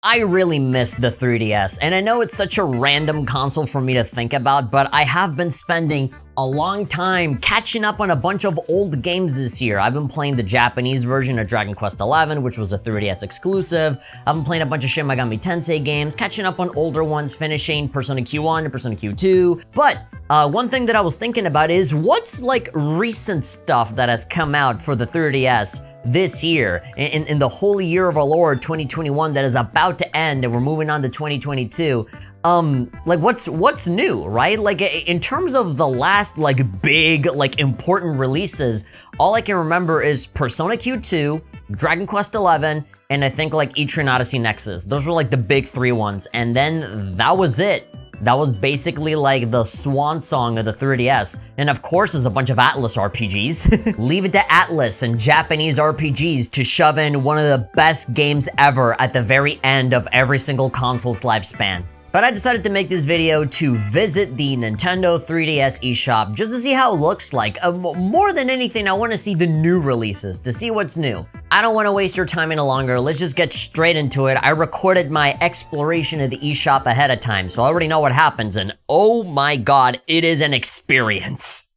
I really miss the 3DS, and I know it's such a random console for me to think about, but I have been spending a long time catching up on a bunch of old games this year. I've been playing the Japanese version of Dragon Quest XI, which was a 3DS exclusive. I've been playing a bunch of Shin Megami Tensei games, catching up on older ones, finishing Persona Q1 and Persona Q2. But one thing that I was thinking about is what's like recent stuff that has come out for the 3DS this year, in the holy year of our Lord 2021 that is about to end, and we're moving on to 2022. Like what's new, right? Like in terms of the last like big like important releases, all I can remember is Persona Q2, Dragon Quest XI, and I think like Etrian Odyssey Nexus. Those were like the big three ones, and then that was it. That was basically like the swan song of the 3DS. And of course, there's a bunch of Atlas RPGs. Leave it to Atlas and Japanese RPGs to shove in one of the best games ever at the very end of every single console's lifespan. But I decided to make this video to visit the Nintendo 3DS eShop just to see how it looks like. More than anything, I want to see the new releases, to see what's new. I don't want to waste your time any longer. Let's just get straight into it. I recorded my exploration of the eShop ahead of time, so I already know what happens, and oh my god, it is an experience.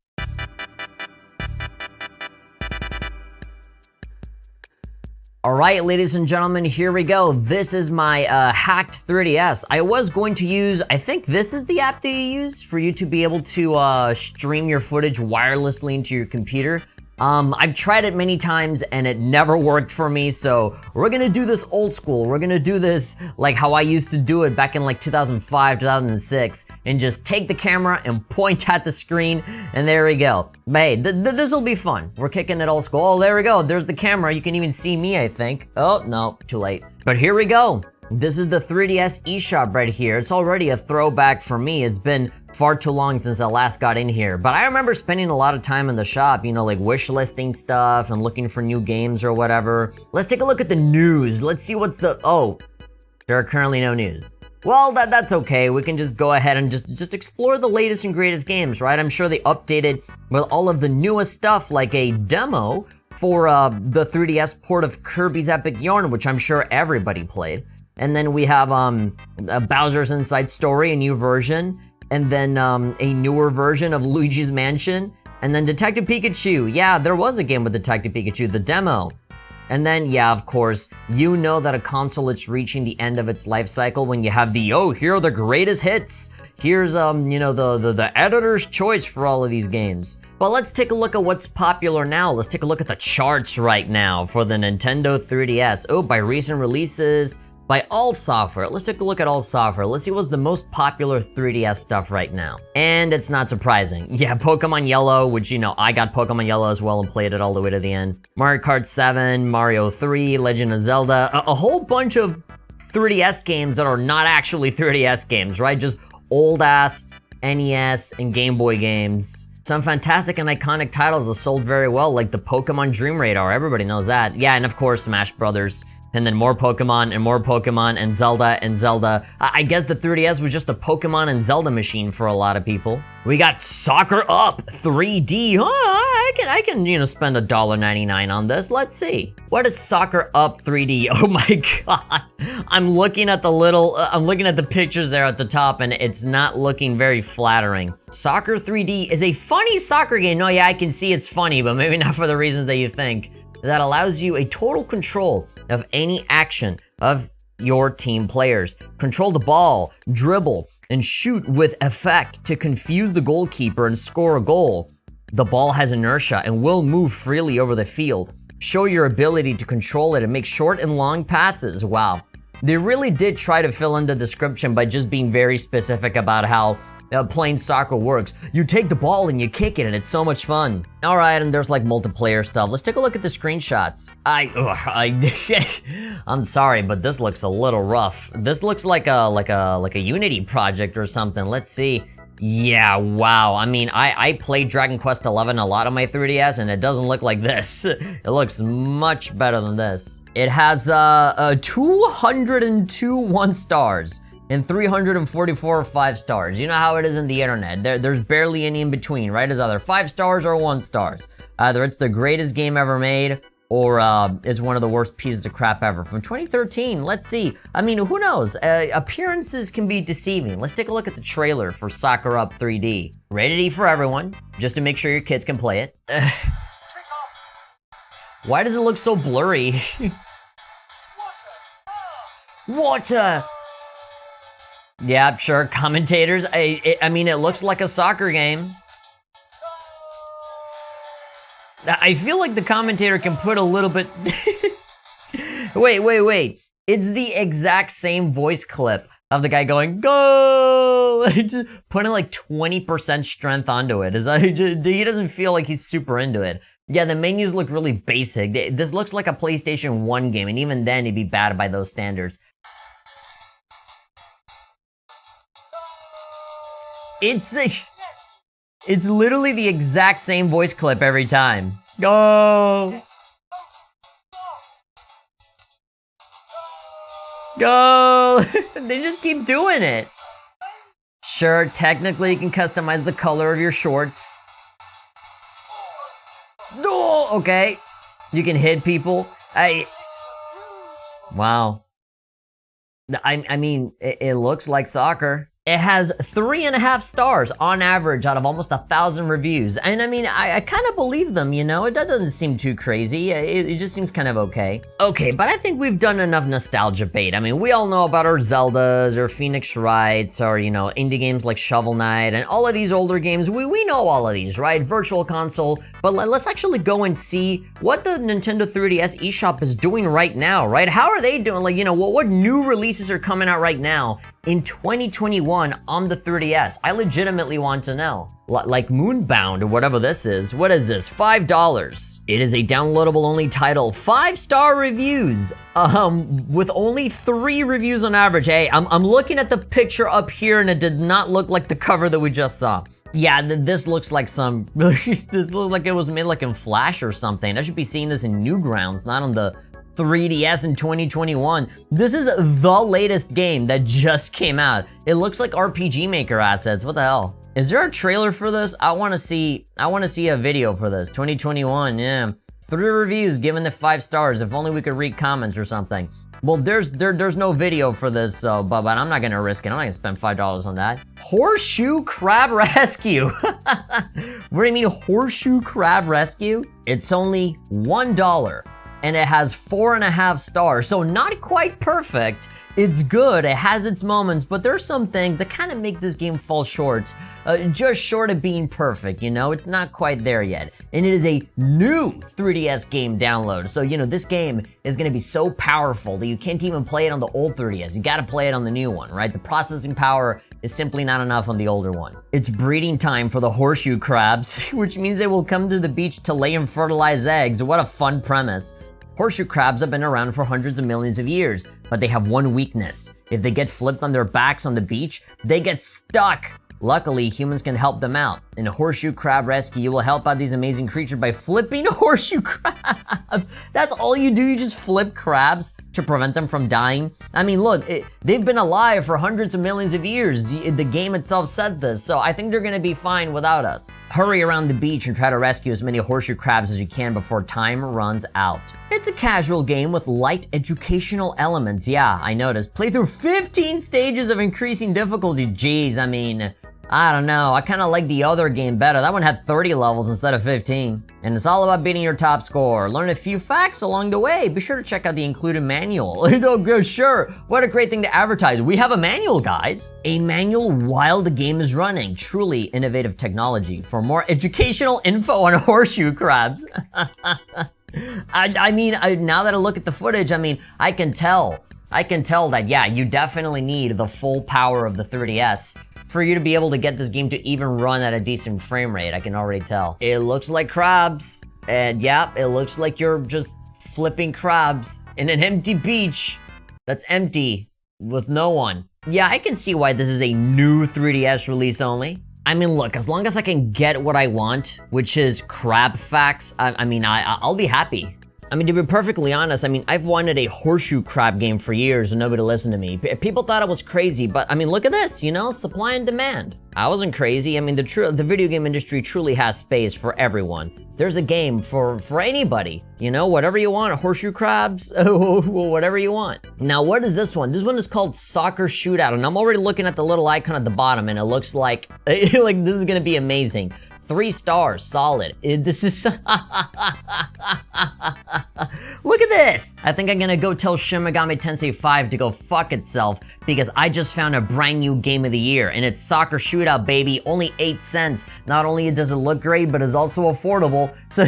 Alright, ladies and gentlemen, here we go. This is my hacked 3DS. I was going to use, I think this is the app that you use for you to be able to stream your footage wirelessly into your computer. I've tried it many times and it never worked for me, so we're gonna do this old school. We're gonna do this like how I used to do it back in like 2005, 2006, and just take the camera and point at the screen, and there we go. But hey, this'll be fun. We're kicking it old school. Oh, there we go. There's the camera. You can even see me, I think. Oh, no, too late. But here we go. This is the 3DS eShop right here. It's already a throwback for me. It's been far too long since I last got in here. But I remember spending a lot of time in the shop, you know, like wish listing stuff and looking for new games or whatever. Let's take a look at the news. Let's see what's the... Oh, there are currently no news. Well, that's okay. We can just go ahead and just explore the latest and greatest games, right? I'm sure they updated with all of the newest stuff, like a demo for the 3DS port of Kirby's Epic Yarn, which I'm sure everybody played. And then we have Bowser's Inside Story, a new version, and then a newer version of Luigi's Mansion, and then Detective Pikachu. Yeah, there was a game with Detective Pikachu, the demo. And then, yeah, of course, you know that a console is reaching the end of its life cycle when you have the, oh, here are the greatest hits. Here's, you know, the editor's choice for all of these games. But let's take a look at what's popular now. Let's take a look at the charts right now for the Nintendo 3DS. Oh, by recent releases, by all software. Let's take a look at all software. Let's see what's the most popular 3DS stuff right now. And it's not surprising. Yeah, Pokemon Yellow, which, you know, I got Pokemon Yellow as well and played it all the way to the end. Mario Kart 7, Mario 3, Legend of Zelda, a whole bunch of 3DS games that are not actually 3DS games, right? Just old-ass NES and Game Boy games. Some fantastic and iconic titles that sold very well, like the Pokemon Dream Radar. Everybody knows that. Yeah, and of course, Smash Brothers. And then more Pokemon and Zelda and Zelda. I guess the 3DS was just a Pokemon and Zelda machine for a lot of people. We got Soccer Up 3D. I can, you know, spend $1.99 on this. Let's see. What is Soccer Up 3D? Oh my god. I'm looking at the pictures there at the top, and it's not looking very flattering. Soccer 3D is a funny soccer game. No, yeah, I can see it's funny, but maybe not for the reasons that you think. That allows you a total control of any action of your team players. Control the ball, dribble, and shoot with effect to confuse the goalkeeper and score a goal. The ball has inertia and will move freely over the field. Show your ability to control it and make short and long passes. Wow. They really did try to fill in the description by just being very specific about how playing soccer works. You take the ball and you kick it, and it's so much fun. All right, and there's like multiplayer stuff. Let's take a look at the screenshots. I'm sorry, but this looks a little rough. This looks like a Unity project or something. Let's see. Yeah, wow. I mean, I played Dragon Quest XI a lot on my 3DS, and it doesn't look like this. It looks much better than this. It has 202 1 stars. And 344 5 stars. You know how it is in the internet. There's barely any in between, right? It's either 5 stars or 1 stars. Either it's the greatest game ever made, or is one of the worst pieces of crap ever. From 2013, let's see. I mean, who knows? Appearances can be deceiving. Let's take a look at the trailer for Soccer Up 3D. Rated E for everyone, just to make sure your kids can play it. Why does it look so blurry? Water! Yeah, sure, commentators. I mean, it looks like a soccer game. I feel like the commentator can put a little bit... Wait. It's the exact same voice clip of the guy going, go! Just putting like 20% strength onto it. He doesn't feel like he's super into it. Yeah, the menus look really basic. This looks like a PlayStation 1 game, and even then it'd be bad by those standards. It's literally the exact same voice clip every time. Go! Go! They just keep doing it. Sure, technically you can customize the color of your shorts. Oh, okay. You can hit people. Wow. I mean, it looks like soccer. It has 3.5 stars on average out of almost 1,000 reviews. And I mean, I kind of believe them, you know? That doesn't seem too crazy. It just seems kind of okay. Okay, but I think we've done enough nostalgia bait. I mean, we all know about our Zeldas or Phoenix Wrights or, you know, indie games like Shovel Knight and all of these older games. We know all of these, right? Virtual Console. But let's actually go and see what the Nintendo 3DS eShop is doing right now, right? How are they doing? Like, you know, what new releases are coming out right now in 2021 on the 3DS? I legitimately want to know. Like Moonbound or whatever this is. What is this? $5. It is a downloadable only title. 5-star reviews. With only 3 reviews on average. Hey, I'm looking at the picture up here and it did not look like the cover that we just saw. Yeah, this looks like some, this looks like it was made like in Flash or something. I should be seeing this in Newgrounds, not on the 3DS in 2021. This is the latest game that just came out. It looks like RPG Maker assets. What the hell? Is there a trailer for this? I want to see a video for this. 2021, yeah. 3 reviews given it 5 stars. If only we could read comments or something. Well, there's no video for this, so but I'm not gonna risk it. I'm not gonna spend $5 on that. Horseshoe Crab Rescue. What do you mean Horseshoe Crab Rescue? It's only $1. And it has 4.5 stars, so not quite perfect. It's good, it has its moments, but there's some things that kind of make this game fall short, just short of being perfect, you know? It's not quite there yet. And it is a new 3DS game download, so you know, this game is gonna be so powerful that you can't even play it on the old 3DS. You gotta play it on the new one, right? The processing power is simply not enough on the older one. It's breeding time for the horseshoe crabs, which means they will come to the beach to lay and fertilize eggs. What a fun premise. Horseshoe crabs have been around for hundreds of millions of years, but they have one weakness. If they get flipped on their backs on the beach, they get stuck. Luckily, humans can help them out. In Horseshoe Crab Rescue, you will help out these amazing creatures by flipping horseshoe crabs. That's all you do, you just flip crabs to prevent them from dying? I mean, look, they've been alive for hundreds of millions of years. The game itself said this, so I think they're gonna be fine without us. Hurry around the beach and try to rescue as many horseshoe crabs as you can before time runs out. It's a casual game with light educational elements. Yeah, I noticed. Play through 15 stages of increasing difficulty. Jeez, I mean, I don't know. I kind of like the other game better. That one had 30 levels instead of 15. And it's all about beating your top score. Learn a few facts along the way. Be sure to check out the included manual. Oh, sure. What a great thing to advertise. We have a manual, guys. A manual while the game is running. Truly innovative technology. For more educational info on horseshoe crabs. I mean, now that I look at the footage, I mean, I can tell that, yeah, you definitely need the full power of the 3DS for you to be able to get this game to even run at a decent frame rate. I can already tell. It looks like crabs, and yeah, it looks like you're just flipping crabs in an empty beach that's empty with no one. Yeah, I can see why this is a new 3DS release only. I mean, look, as long as I can get what I want, which is crab facts, I mean, I'll be happy. I mean, to be perfectly honest, I mean, I've wanted a horseshoe crab game for years and nobody listened to me. People thought I was crazy, but I mean, look at this, you know, supply and demand. I wasn't crazy. I mean, the video game industry truly has space for everyone. There's a game for anybody, you know, whatever you want, horseshoe crabs, whatever you want. Now, what is this one? This one is called Soccer Shootout, and I'm already looking at the little icon at the bottom, and it looks like, like this is gonna be amazing. 3 stars, solid. This is, look at this. I think I'm gonna go tell Shin Megami Tensei 5 to go fuck itself because I just found a brand new game of the year and it's Soccer Shootout, baby, only 8 cents. Not only does it look great, but it's also affordable. So,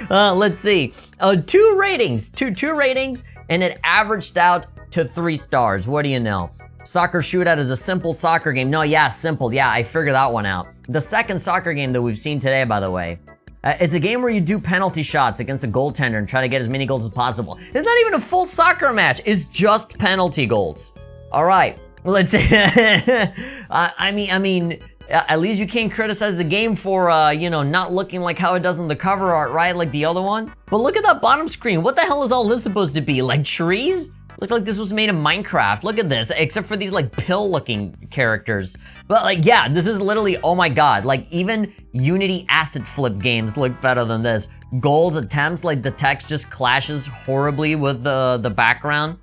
let's see. 2 ratings, two ratings, and it averaged out to 3 stars. What do you know? Soccer Shootout is a simple soccer game. No, yeah, simple. Yeah, I figured that one out. The second soccer game that we've seen today, by the way, it's a game where you do penalty shots against a goaltender and try to get as many goals as possible. It's not even a full soccer match. It's just penalty goals. All right, let's see. I mean, at least you can't criticize the game for, you know, not looking like how it does in the cover art, right? Like the other one. But look at that bottom screen. What the hell is all this supposed to be? Like trees? Looks like this was made in Minecraft. Look at this, except for these like pill-looking characters. But like, yeah, this is literally, oh my god, like even Unity asset flip games look better than this. Gold attempts, like the text just clashes horribly with the background.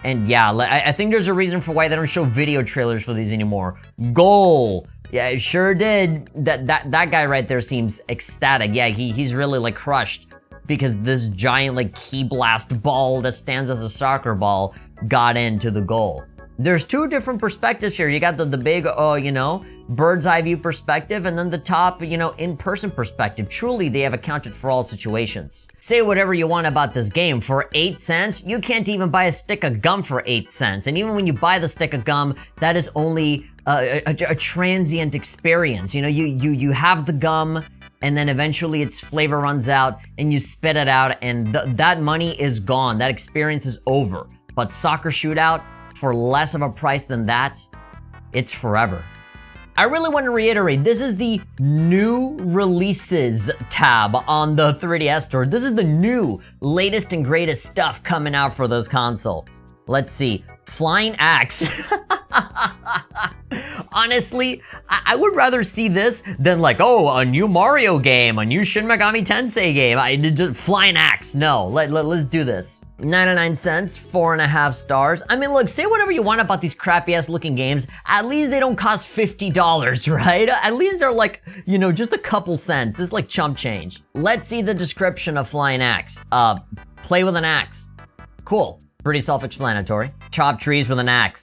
And yeah, I think there's a reason for why they don't show video trailers for these anymore. Goal. Yeah, it sure did. That guy right there seems ecstatic. Yeah, he's really like crushed because this giant like key blast ball that stands as a soccer ball got into the goal. There's 2 different perspectives here. You got the big, you know, bird's eye view perspective, and then the top, you know, in-person perspective. Truly, they have accounted for all situations. Say whatever you want about this game. For 8 cents, you can't even buy a stick of gum for 8 cents. And even when you buy the stick of gum, that is only a transient experience. You know, you have the gum, and then eventually its flavor runs out and you spit it out and that money is gone. That experience is over. But Soccer Shootout, for less of a price than that, it's forever. I really want to reiterate, this is the new releases tab on the 3DS store. This is the new, latest and greatest stuff coming out for this console. Let's see, Flying Axe. Honestly, I would rather see this than like, oh, a new Mario game, a new Shin Megami Tensei game. Flying Axe, no, let's do this. 99 cents, 4.5 stars. I mean, look, say whatever you want about these crappy ass looking games. At least they don't cost $50, right? At least they're like, you know, just a couple cents. It's like chump change. Let's see the description of Flying Axe. Play with an axe. Cool. Pretty self-explanatory. Chop trees with an axe.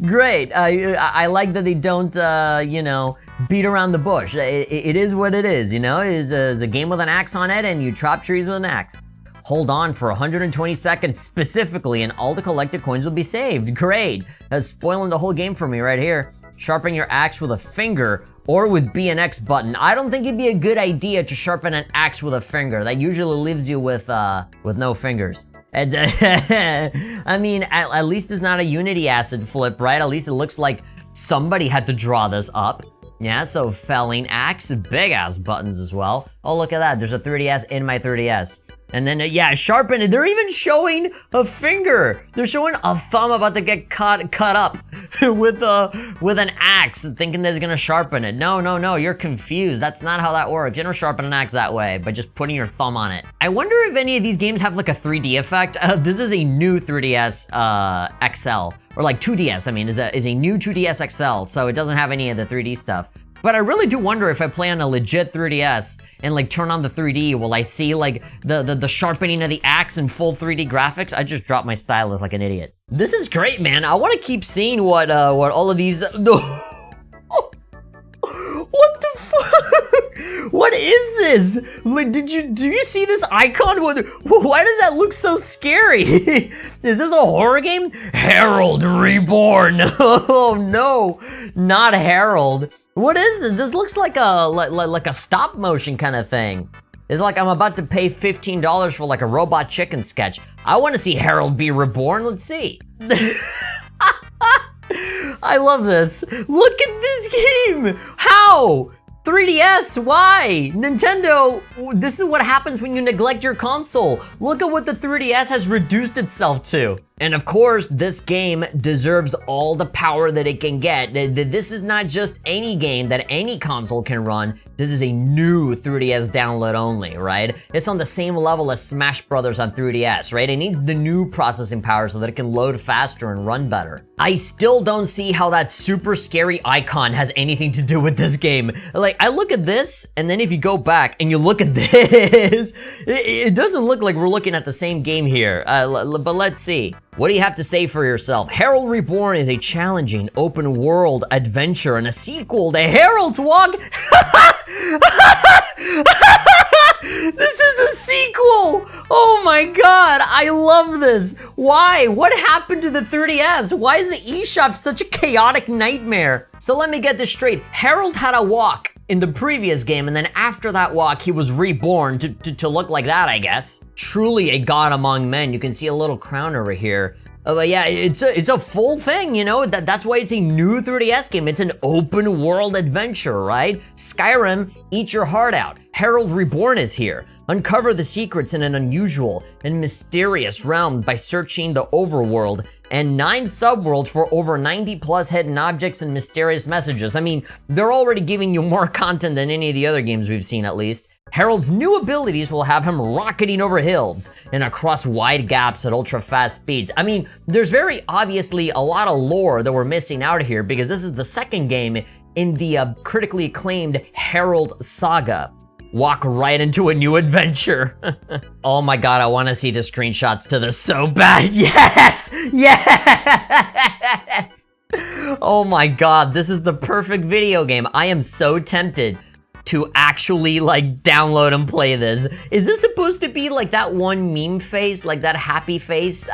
Great. I like that they don't, you know, beat around the bush. It is what it is, you know? It's a game with an axe on it and you chop trees with an axe. Hold on for 120 seconds specifically and all the collected coins will be saved. Great. That's spoiling the whole game for me right here. Sharpen your axe with a finger or with B and X button. I don't think it'd be a good idea to sharpen an axe with a finger. That usually leaves you with no fingers. And, I mean, at least it's not a Unity acid flip, right? At least it looks like somebody had to draw this up. Yeah, so felling axe, big ass buttons as well. Oh, look at that. There's a 3DS in my 3DS. And then, yeah, sharpen it. They're even showing a finger. They're showing a thumb about to get cut up with an axe, thinking they're gonna sharpen it. No, you're confused. That's not how that works. You don't sharpen an axe that way, by just putting your thumb on it. I wonder if any of these games have like a 3D effect. This is a new 3DS XL, or like 2DS, I mean, is a new 2DS XL, so it doesn't have any of the 3D stuff. But I really do wonder if I play on a legit 3DS and like turn on the 3D, will I see like the sharpening of the axe in full 3D graphics? I just dropped my stylus like an idiot. This is great, man. I want to keep seeing what all of these. What the fuck? What is this? Like, do you see this icon? Why does that look so scary? Is this a horror game? Harold Reborn. Oh no, not Harold. What is this? This looks like a stop motion kind of thing. It's like I'm about to pay $15 for like a robot chicken sketch. I want to see Harold be reborn. Let's see. I love this. Look at this game. How? 3DS, why? Nintendo, this is what happens when you neglect your console. Look at what the 3DS has reduced itself to. And of course, this game deserves all the power that it can get. This is not just any game that any console can run. This is a new 3DS download only, right? It's on the same level as Smash Brothers on 3DS, right? It needs the new processing power so that it can load faster and run better. I still don't see how that super scary icon has anything to do with this game. Like, I look at this, and then if you go back and you look at this, it doesn't look like we're looking at the same game here. But let's see. What do you have to say for yourself? Harold Reborn is a challenging open-world adventure and a sequel to Harold's Walk. This is a sequel! Oh my god, I love this! Why? What happened to the 3DS? Why is the eShop such a chaotic nightmare? So let me get this straight. Harold had a walk in the previous game, and then after that walk, he was reborn to look like that, I guess. Truly a god among men. You can see a little crown over here. But yeah, it's a full thing, you know? That's why it's a new 3DS game. It's an open world adventure, right? Skyrim, eat your heart out. Harold Reborn is here. Uncover the secrets in an unusual and mysterious realm by searching the overworld and 9 subworlds for over 90 plus hidden objects and mysterious messages. I mean, they're already giving you more content than any of the other games we've seen, at least. Harold's new abilities will have him rocketing over hills and across wide gaps at ultra-fast speeds. I mean, there's very obviously a lot of lore that we're missing out here because this is the second game in the critically acclaimed Harold saga. Walk right into a new adventure. Oh my god, I want to see the screenshots to this so bad. Yes! Yes! Oh my god, this is the perfect video game. I am so tempted to actually like download and play this. Is this supposed to be like that one meme face, like that happy face?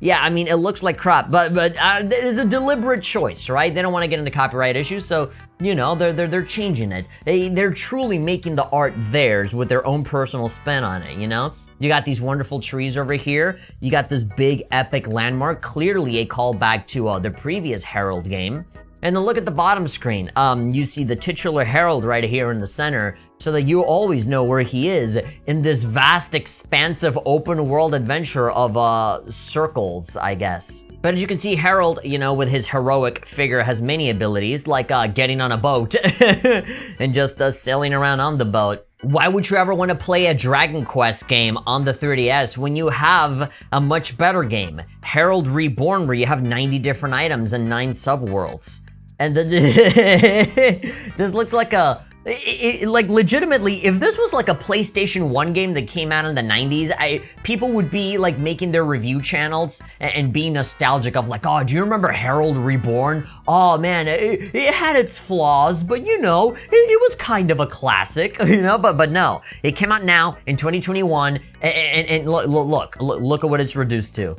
Yeah, I mean, it looks like crap, but it's a deliberate choice, right? They don't want to get into copyright issues, so you know they're changing it. They're truly making the art theirs with their own personal spin on it, you know? You got these wonderful trees over here. You got this big epic landmark, clearly a callback to the previous Harold game. And then look at the bottom screen. You see the titular Harold right here in the center, so that you always know where he is in this vast, expansive, open world adventure of circles, I guess. But as you can see, Harold, you know, with his heroic figure, has many abilities, like getting on a boat and just sailing around on the boat. Why would you ever want to play a Dragon Quest game on the 3DS when you have a much better game, Harold Reborn, where you have 90 different items and 9 subworlds? And this looks like a... like legitimately, if this was like a PlayStation 1 game that came out in the 90s, people would be like making their review channels and being nostalgic of like, oh, do you remember Harold Reborn? Oh man, it had its flaws, but you know, it was kind of a classic, you know, but no, it came out now in 2021 and look at what it's reduced to.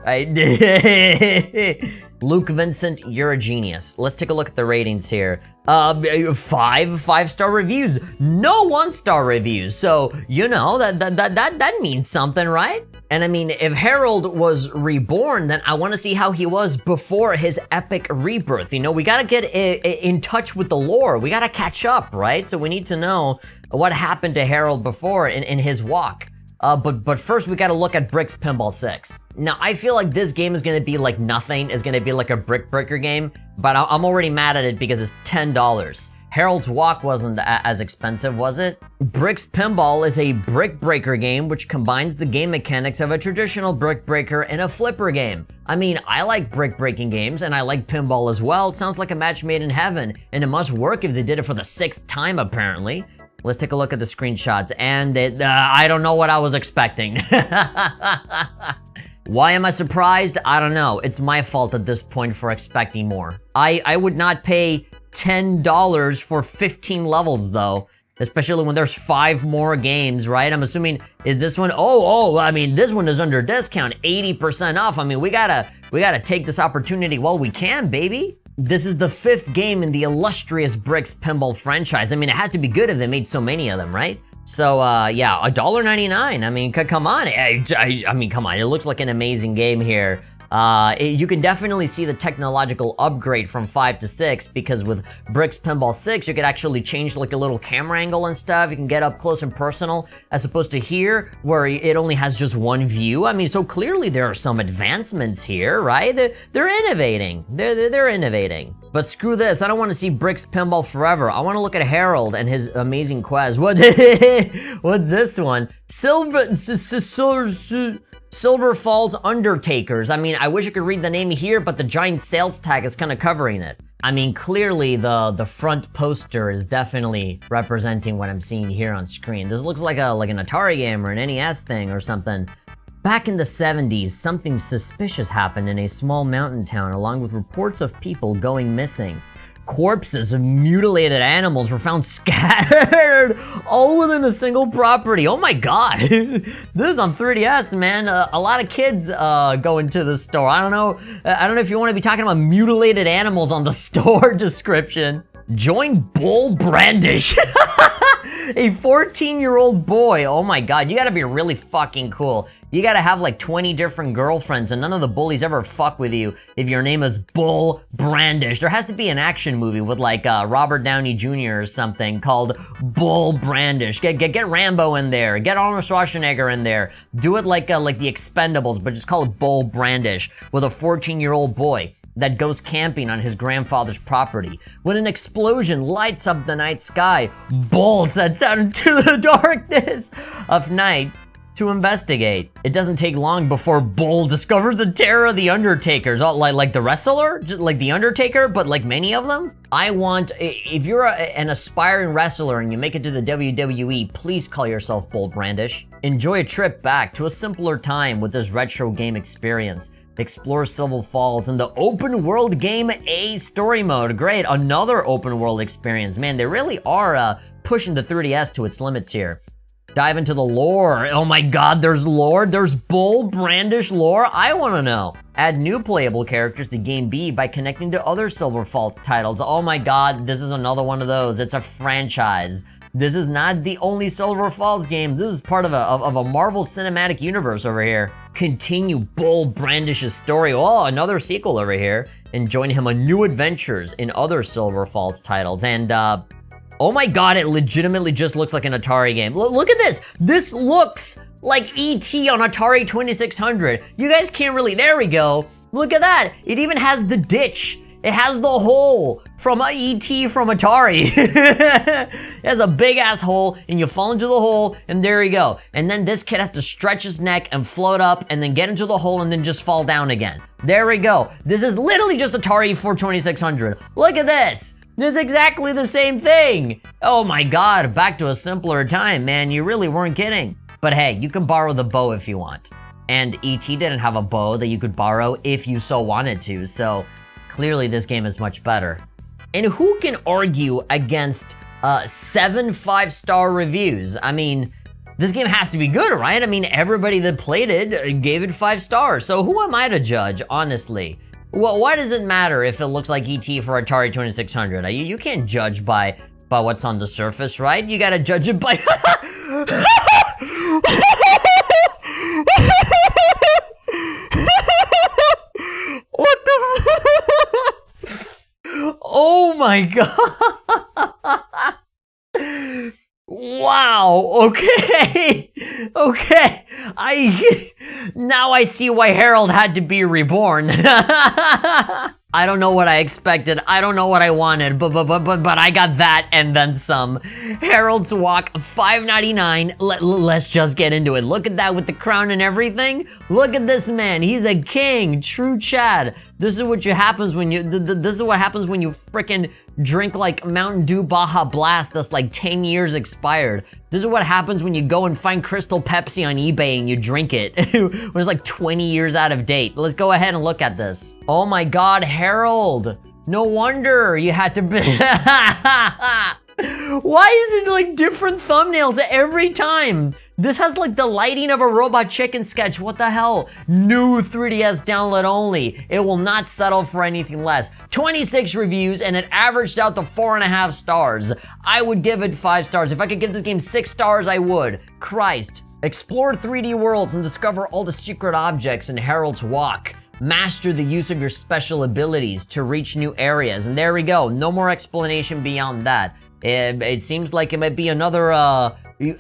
Luke Vincent, you're a genius. Let's take a look at the ratings here. 5-star reviews, no 1-star reviews. So, you know, that means something, right? And I mean, if Harold was reborn, then I want to see how he was before his epic rebirth. You know, we got to get in touch with the lore. We got to catch up, right? So we need to know what happened to Harold before in his walk. But first we gotta look at Brick's Pinball 6. Now, I feel like this game is gonna be like nothing. It's gonna be like a brick breaker game, but I'm already mad at it because it's $10. Harold's Walk wasn't as expensive, was it? Brick's Pinball is a brick breaker game which combines the game mechanics of a traditional brick breaker and a flipper game. I mean, I like brick breaking games and I like pinball as well. It sounds like a match made in heaven, and it must work if they did it for the 6th time apparently. Let's take a look at the screenshots, and I don't know what I was expecting. Why am I surprised? I don't know. It's my fault at this point for expecting more. I would not pay $10 for 15 levels though, especially when there's 5 more games, right? I'm assuming, is this one? Oh, I mean, this one is under discount, 80% off. I mean, we gotta take this opportunity while we can, baby. This is the 5th game in the illustrious Brick's Pinball franchise. I mean, it has to be good if they made so many of them, right? So, yeah, $1.99. I mean, come on. I mean, come on. It looks like an amazing game here. You can definitely see the technological upgrade from 5 to 6, because with Bricks Pinball 6, you could actually change like a little camera angle and stuff. You can get up close and personal, as opposed to here, where it only has just one view. I mean, so clearly there are some advancements here, right? They're innovating. They're innovating. But screw this, I don't want to see Bricks Pinball forever. I want to look at Harold and his amazing quest. What's this one? Silver Falls Undertakers. I mean, I wish I could read the name here, but the giant sales tag is kind of covering it. I mean, clearly the front poster is definitely representing what I'm seeing here on screen. This looks like an Atari game or an NES thing or something. Back in the 70s, something suspicious happened in a small mountain town, along with reports of people going missing. Corpses of mutilated animals were found scattered all within a single property. Oh my god. This is on 3DS, man. A lot of kids go into the store. I don't know if you want to be talking about mutilated animals on the store description. Join Bull Brandish. A 14-year-old boy. Oh my god, you gotta be really fucking cool. You gotta have like 20 different girlfriends and none of the bullies ever fuck with you if your name is Bull Brandish. There has to be an action movie with like Robert Downey Jr. or something called Bull Brandish. Get Rambo in there. Get Arnold Schwarzenegger in there. Do it like the Expendables, but just call it Bull Brandish with a 14-year-old boy that goes camping on his grandfather's property. When an explosion lights up the night sky, Bull sets out into the darkness of night to investigate. It doesn't take long before Bull discovers the terror of the Undertakers. Oh, like the wrestler? Just like the Undertaker, but like many of them? If you're an aspiring wrestler and you make it to the WWE, please call yourself Bull Brandish. Enjoy a trip back to a simpler time with this retro game experience. Explore Silver Falls in the open world game A story mode. Great, another open world experience. Man, they really are pushing the 3DS to its limits here. Dive into the lore. Oh my god, there's lore. There's Bull Brandish lore. I want to know. Add new playable characters to Game B by connecting to other Silver Falls titles. Oh my god, this is another one of those. It's a franchise. This is not the only Silver Falls game. This is part of a Marvel Cinematic Universe over here. Continue Bull Brandish's story. Oh, another sequel over here. And join him on new adventures in other Silver Falls titles. And, oh my god, it legitimately just looks like an Atari game. Look at this. This looks like E.T. on Atari 2600. You guys can't really, there we go. Look at that. It even has the ditch. It has the hole from E.T. from Atari. It has a big ass hole and you fall into the hole and there you go. And then this kid has to stretch his neck and float up and then get into the hole and then just fall down again. There we go. This is literally just Atari for 2600. Look at this. This is exactly the same thing. Oh my god, back to a simpler time, man. You really weren't kidding. But hey, you can borrow the bow if you want. And E.T. didn't have a bow that you could borrow if you so wanted to, so clearly this game is much better. And who can argue against 7 5-star reviews? I mean, this game has to be good, right? I mean, everybody that played it gave it 5 stars. So who am I to judge, honestly? Well, why does it matter if it looks like E.T. for Atari 2600? You can't judge by what's on the surface, right? You gotta judge it by... What the... Oh my god! Wow, okay. Okay. Now I see why Harold had to be reborn. I don't know what I expected. I don't know what I wanted, but I got that and then some. Harold's Walk, $5.99. Let's just get into it. Look at that with the crown and everything. Look at this man. He's a king. True Chad. This is what happens when you. This is what happens when you frickin' drink like Mountain Dew Baja Blast that's like 10 years expired. This is what happens when you go and find Crystal Pepsi on eBay and you drink it when it's like 20 years out of date. Let's go ahead and look at this. Oh my god, Harold. No wonder you had to be... Why is it like different thumbnails every time? This has like the lighting of a Robot Chicken sketch. What the hell? New 3DS download only. It will not settle for anything less. 26 reviews and it averaged out to 4.5 stars. I would give it 5 stars. If I could give this game 6 stars, I would. Christ. Explore 3D worlds and discover all the secret objects in Harold's Walk. master the use of your special abilities to reach new areas. And there we go. No more explanation beyond that. It seems like it might be another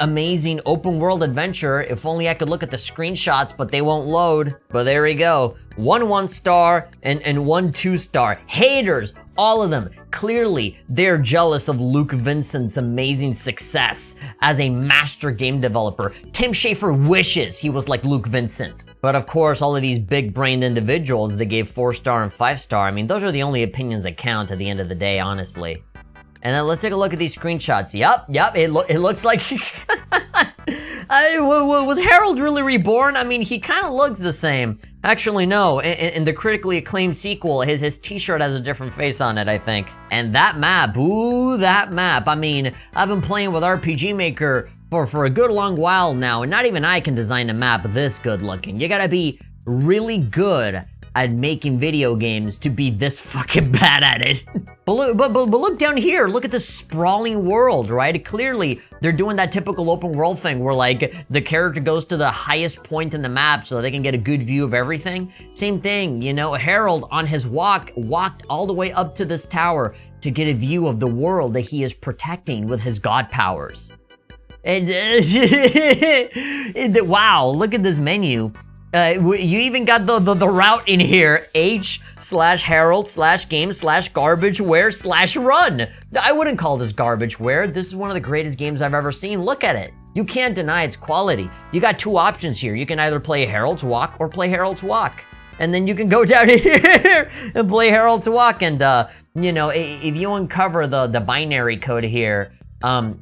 amazing open world adventure. If only I could look at the screenshots, but they won't load. But there we go. 1 1-star and 1 2-star. Haters, all of them. Clearly, they're jealous of Luke Vincent's amazing success as a master game developer. Tim Schafer wishes he was like Luke Vincent. But of course, all of these big-brained individuals that gave 4-star and 5-star, I mean, those are the only opinions that count at the end of the day, honestly. And then let's take a look at these screenshots. Yup, it looks like... was Harold really reborn? I mean, he kind of looks the same. Actually, no. In the critically acclaimed sequel, his t-shirt has a different face on it, I think. And that map, ooh, that map. I mean, I've been playing with RPG Maker for a good long while now, and not even I can design a map this good looking. You gotta be really good at making video games to be this fucking bad at it. But look down here, look at this sprawling world, right? Clearly, they're doing that typical open world thing where like the character goes to the highest point in the map so they can get a good view of everything. Same thing, you know, Harold on his walked all the way up to this tower to get a view of the world that he is protecting with his god powers. And wow, look at this menu. You even got the route in here, h/Harold/game/garbageware/run. I wouldn't call this garbageware. This is one of the greatest games I've ever seen. Look at it. You can't deny its quality. You got 2 options here. You can either play Harold's Walk or play Harold's Walk. And then you can go down here and play Harold's Walk. And, you know, if you uncover the binary code here,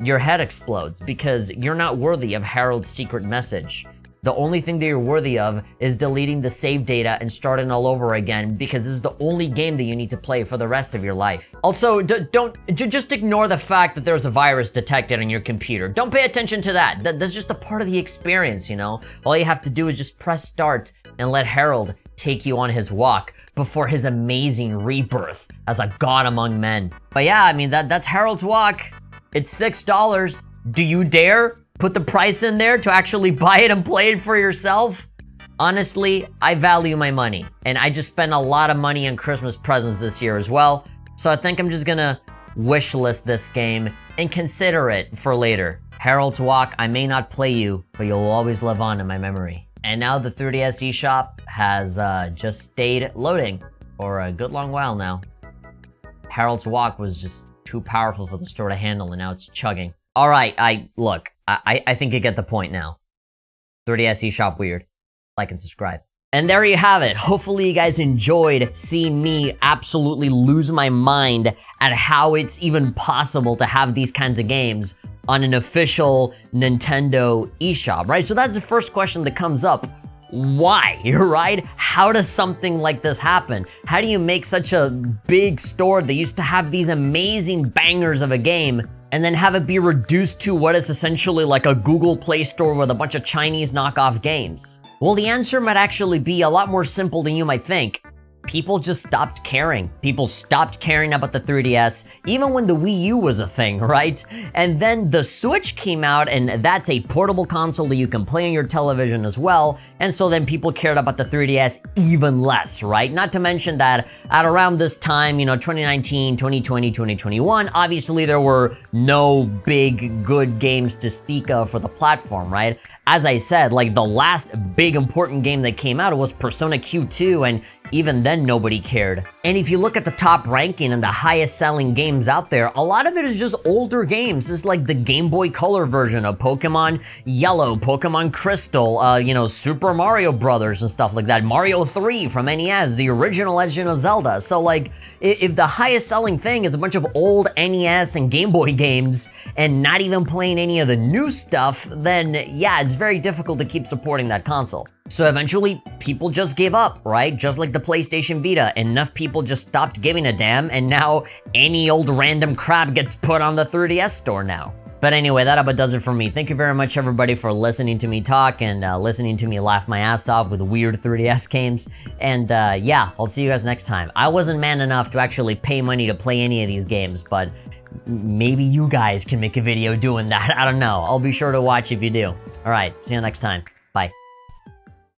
your head explodes because you're not worthy of Harold's secret message. The only thing that you're worthy of is deleting the save data and starting all over again because this is the only game that you need to play for the rest of your life. Also, just ignore the fact that there's a virus detected on your computer. Don't pay attention to that. That's just a part of the experience, you know? All you have to do is just press start and let Harold take you on his walk before his amazing rebirth as a god among men. But yeah, I mean, that's Harold's Walk. It's $6. Do you dare put the price in there to actually buy it and play it for yourself? Honestly, I value my money, and I just spent a lot of money on Christmas presents this year as well, so I think I'm just gonna wish list this game and consider it for later. Harold's Walk, I may not play you, but you'll always live on in my memory. And now the 3DS eShop has just stayed loading for a good long while now. Harold's Walk was just too powerful for the store to handle, and now it's chugging. Alright, I think you get the point now. 3DS eShop weird. Like and subscribe. And there you have it. Hopefully you guys enjoyed seeing me absolutely lose my mind at how it's even possible to have these kinds of games on an official Nintendo eShop, right? So that's the first question that comes up. Why, right? How does something like this happen? How do you make such a big store that used to have these amazing bangers of a game and then have it be reduced to what is essentially like a Google Play Store with a bunch of Chinese knockoff games? Well, the answer might actually be a lot more simple than you might think. People just stopped caring. People stopped caring about the 3DS, even when the Wii U was a thing, right? And then the Switch came out, and that's a portable console that you can play on your television as well, and so then people cared about the 3DS even less, right? Not to mention that at around this time, you know, 2019, 2020, 2021, obviously there were no big, good games to speak of for the platform, right? As I said, like the last big important game that came out was Persona Q2, and even then nobody cared. And if you look at the top ranking and the highest selling games out there, a lot of it is just older games. It's like the Game Boy Color version of Pokemon Yellow, Pokemon Crystal, you know, Super Mario Brothers and stuff like that. Mario 3 from NES, the original Legend of Zelda. So like, if the highest selling thing is a bunch of old NES and Game Boy games and not even playing any of the new stuff, then yeah, it's very difficult to keep supporting that console. So eventually, people just gave up, right? Just like the PlayStation Vita, enough people just stopped giving a damn, and now any old random crap gets put on the 3DS store now. But anyway, that about does it for me. Thank you very much, everybody, for listening to me talk and listening to me laugh my ass off with weird 3DS games. And yeah, I'll see you guys next time. I wasn't man enough to actually pay money to play any of these games, but maybe you guys can make a video doing that. I don't know. I'll be sure to watch if you do. All right, see you next time. Bye.